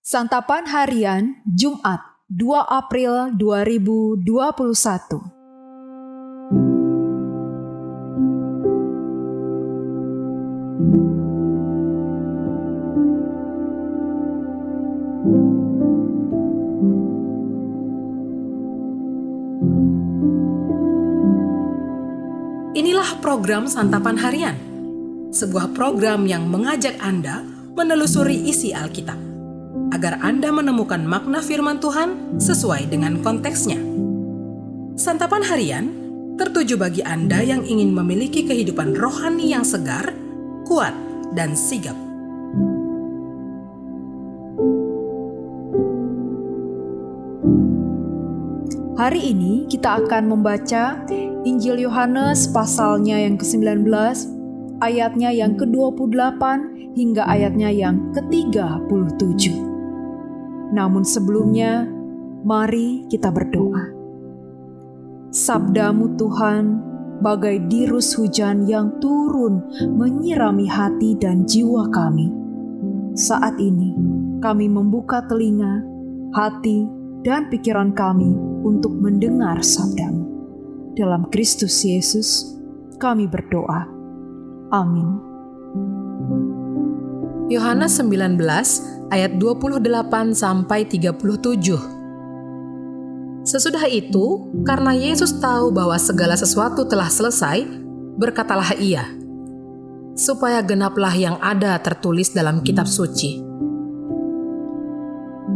Santapan Harian Jumat 2 April 2021. Inilah program Santapan Harian, sebuah program yang mengajak Anda menelusuri isi Alkitab, agar Anda menemukan makna firman Tuhan sesuai dengan konteksnya. Santapan Harian tertuju bagi Anda yang ingin memiliki kehidupan rohani yang segar, kuat, dan sigap. Hari ini kita akan membaca Injil Yohanes pasalnya yang ke-19, ayatnya yang ke-28 hingga ayatnya yang ke-37. Namun sebelumnya, mari kita berdoa. Sabdamu Tuhan, bagai dirus hujan yang turun menyirami hati dan jiwa kami. Saat ini, kami membuka telinga, hati, dan pikiran kami untuk mendengar sabdamu. Dalam Kristus Yesus, kami berdoa. Amin. Yohanes 19 ayat 28 sampai 37. Sesudah itu, karena Yesus tahu bahwa segala sesuatu telah selesai, berkatalah ia, supaya genaplah yang ada tertulis dalam kitab suci.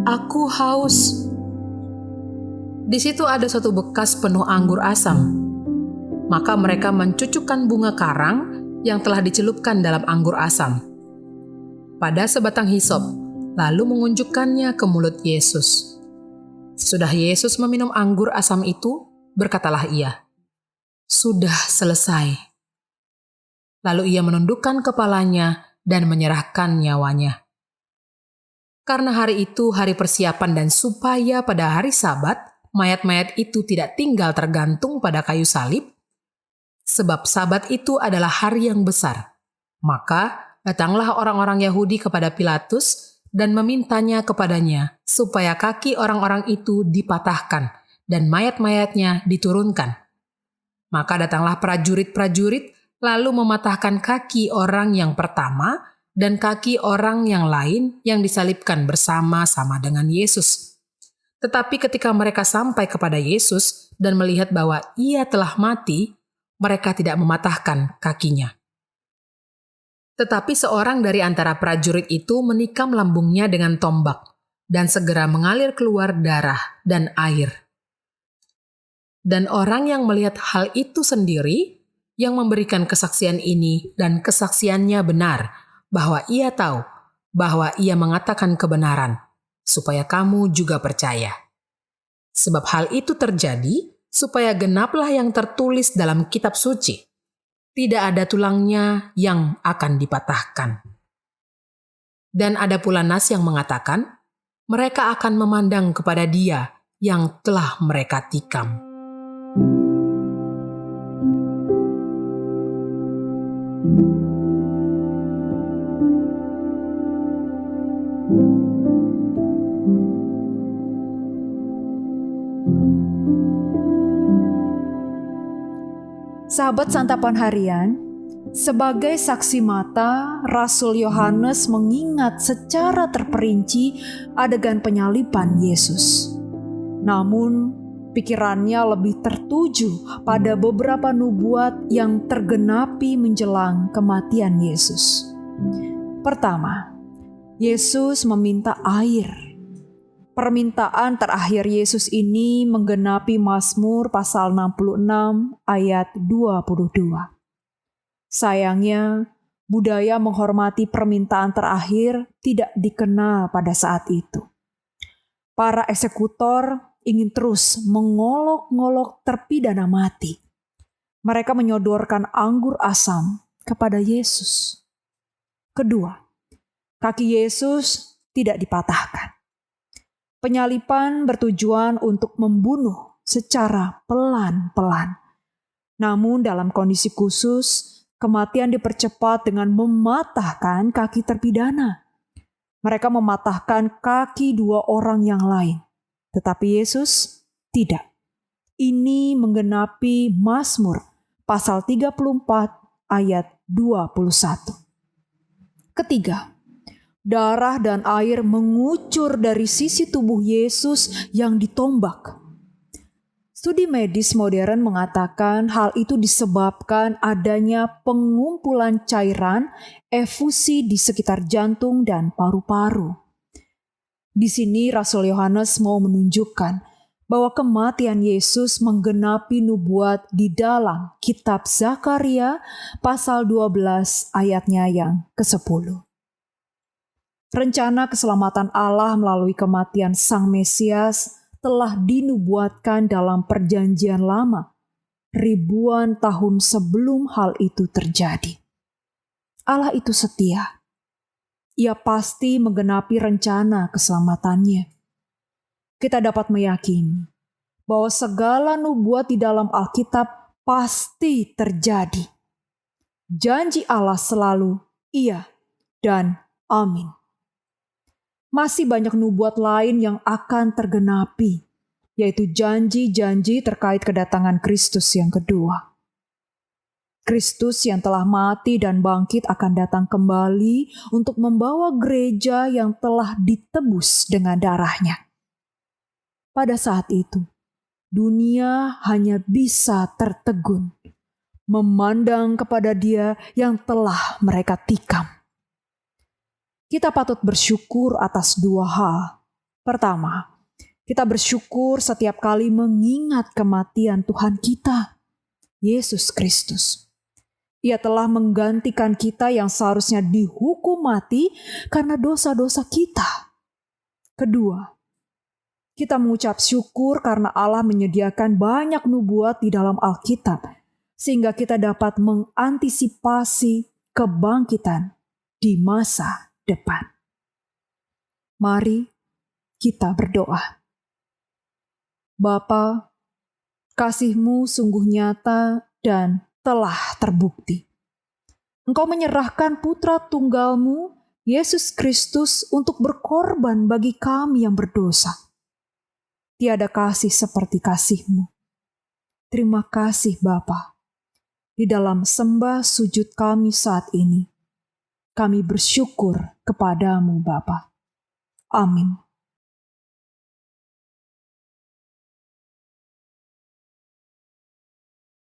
Aku haus. Di situ ada suatu bekas penuh anggur asam. Maka mereka mencucukkan bunga karang yang telah dicelupkan dalam anggur asam pada sebatang hisop, lalu mengunjukkannya ke mulut Yesus. Sesudah Yesus meminum anggur asam itu, berkatalah ia, "Sudah selesai." Lalu ia menundukkan kepalanya dan menyerahkan nyawanya. Karena hari itu hari persiapan dan supaya pada hari Sabat, mayat-mayat itu tidak tinggal tergantung pada kayu salib, sebab Sabat itu adalah hari yang besar. Maka datanglah orang-orang Yahudi kepada Pilatus dan memintanya kepadanya supaya kaki orang-orang itu dipatahkan dan mayat-mayatnya diturunkan. Maka datanglah prajurit-prajurit lalu mematahkan kaki orang yang pertama dan kaki orang yang lain yang disalibkan bersama-sama dengan Yesus. Tetapi ketika mereka sampai kepada Yesus dan melihat bahwa ia telah mati, mereka tidak mematahkan kakinya. Tetapi seorang dari antara prajurit itu menikam lambungnya dengan tombak, dan segera mengalir keluar darah dan air. Dan orang yang melihat hal itu sendiri, yang memberikan kesaksian ini dan kesaksiannya benar, bahwa ia tahu bahwa ia mengatakan kebenaran, supaya kamu juga percaya. Sebab hal itu terjadi supaya genaplah yang tertulis dalam kitab suci. Tidak ada tulangnya yang akan dipatahkan. Dan ada pula nas yang mengatakan, mereka akan memandang kepada Dia yang telah mereka tikam. Sahabat Santapan Harian, sebagai saksi mata, Rasul Yohanes mengingat secara terperinci adegan penyaliban Yesus. Namun, pikirannya lebih tertuju pada beberapa nubuat yang tergenapi menjelang kematian Yesus. Pertama, Yesus meminta air. Permintaan terakhir Yesus ini menggenapi Mazmur pasal 66 ayat 22. Sayangnya, budaya menghormati permintaan terakhir tidak dikenal pada saat itu. Para eksekutor ingin terus mengolok-ngolok terpidana mati. Mereka menyodorkan anggur asam kepada Yesus. Kedua, kaki Yesus tidak dipatahkan. Penyaliban bertujuan untuk membunuh secara pelan-pelan. Namun dalam kondisi khusus, kematian dipercepat dengan mematahkan kaki terpidana. Mereka mematahkan kaki dua orang yang lain. Tetapi Yesus tidak. Ini menggenapi Mazmur pasal 34 ayat 21. Ketiga, darah dan air mengucur dari sisi tubuh Yesus yang ditombak. Studi medis modern mengatakan hal itu disebabkan adanya pengumpulan cairan efusi di sekitar jantung dan paru-paru. Di sini Rasul Yohanes mau menunjukkan bahwa kematian Yesus menggenapi nubuat di dalam kitab Zakaria pasal 12 ayatnya yang ke-10. Rencana keselamatan Allah melalui kematian Sang Mesias telah dinubuatkan dalam Perjanjian Lama, ribuan tahun sebelum hal itu terjadi. Allah itu setia. Ia pasti menggenapi rencana keselamatannya. Kita dapat meyakini bahwa segala nubuat di dalam Alkitab pasti terjadi. Janji Allah selalu iya dan amin. Masih banyak nubuat lain yang akan tergenapi, yaitu janji-janji terkait kedatangan Kristus yang kedua. Kristus yang telah mati dan bangkit akan datang kembali untuk membawa gereja yang telah ditebus dengan darahnya. Pada saat itu, dunia hanya bisa tertegun, memandang kepada Dia yang telah mereka tikam. Kita patut bersyukur atas dua hal. Pertama, kita bersyukur setiap kali mengingat kematian Tuhan kita, Yesus Kristus. Ia telah menggantikan kita yang seharusnya dihukum mati karena dosa-dosa kita. Kedua, kita mengucap syukur karena Allah menyediakan banyak nubuat di dalam Alkitab, sehingga kita dapat mengantisipasi kebangkitan di masa depan. Mari kita berdoa. Bapa, kasih-Mu sungguh nyata dan telah terbukti. Engkau menyerahkan putra tunggal-Mu, Yesus Kristus, untuk berkorban bagi kami yang berdosa. Tiada kasih seperti kasih-Mu. Terima kasih Bapa. Di dalam sembah sujud kami saat ini, kami bersyukur kepadamu Bapa. Amin.